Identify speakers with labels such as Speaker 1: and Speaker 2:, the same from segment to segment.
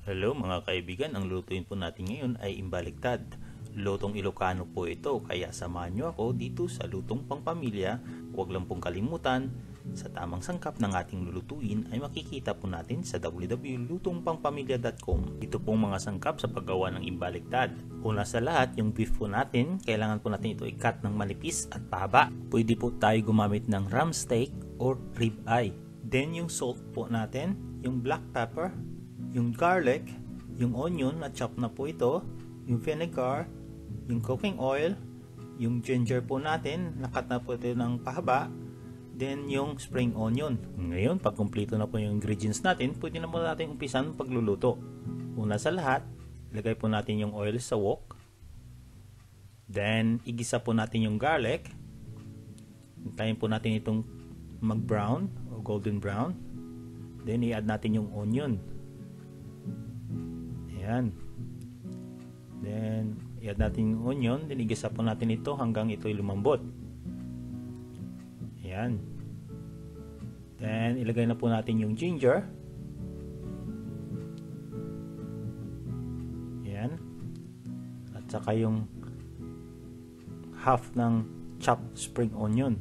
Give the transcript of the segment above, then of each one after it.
Speaker 1: Hello mga kaibigan, ang lutuin po natin ngayon ay imbaliktad. Lutong Ilocano po ito, kaya samahan nyo ako dito sa Lutong Pangpamilya. Huwag lang pong kalimutan, sa tamang sangkap ng ating lulutuin ay makikita po natin sa www.lutongpangpamilya.com. Ito pong mga sangkap sa paggawa ng imbaliktad. Una sa lahat, yung beef po natin, kailangan po natin ito i-cut ng manipis at pahaba. Pwede po tayo gumamit ng ram steak or rib eye. Then yung salt po natin, yung black pepper, yung garlic, yung onion na chop na po ito, yung vinegar, yung cooking oil, yung ginger po natin, nakat na po ito ng pahaba, then yung spring onion. Ngayon, pag kumpleto na po yung ingredients natin, pwede na po natin umpisan pagluluto. Una sa lahat, ilagay po natin yung oil sa wok. Then, igisa po natin yung garlic. Hintayin po natin itong mag-brown o golden brown. Then, i-add natin yung onion. Ayan. Then, i-add natin yung onion. Then, igisa po natin ito hanggang ito'y lumambot. Ayan. Then, ilagay na po natin yung ginger. Ayan. At saka yung half ng chopped spring onion.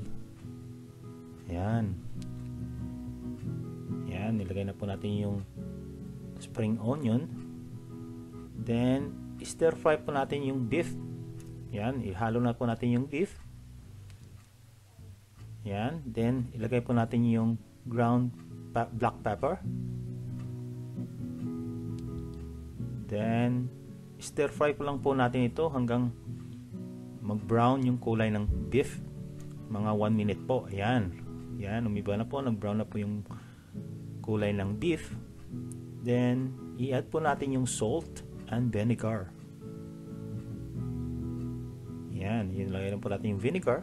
Speaker 1: Ayan. Ayan. Ilagay na po natin yung spring onion. Then, stir fry po natin yung beef. Yan, ihalo na po natin yung beef. Yan, then ilagay po natin yung ground black pepper. Then, stir fry po lang po natin ito hanggang mag-brown yung kulay ng beef. Mga 1 minute po. Ayan. Yan, umiba na po. Nag-brown na po yung kulay ng beef. Then, i-add po natin yung salt and vinegar. Yan, ilagay lang po natin yung vinegar.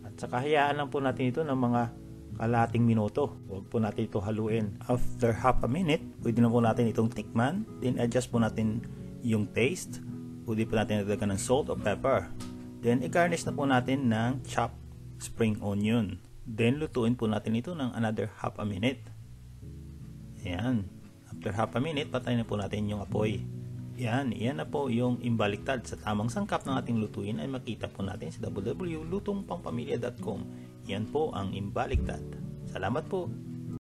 Speaker 1: At saka hayaan lang po natin ito ng mga kalahating minuto. Huwag po natin ito haluin. After half a minute, pwede na po natin itong tikman. Then adjust po natin yung taste. Pwede po natin nagdagan ng salt o pepper. Then i-garnish na po natin ng chopped spring onion. Then lutuin po natin ito ng another half a minute. Ayan. After half a minute, patayin na po natin yung apoy. Yan na po yung imbaliktad. Sa tamang sangkap ng ating lutuin ay makita po natin sa www.lutongpangpamilya.com. Yan po ang imbaliktad. Salamat po.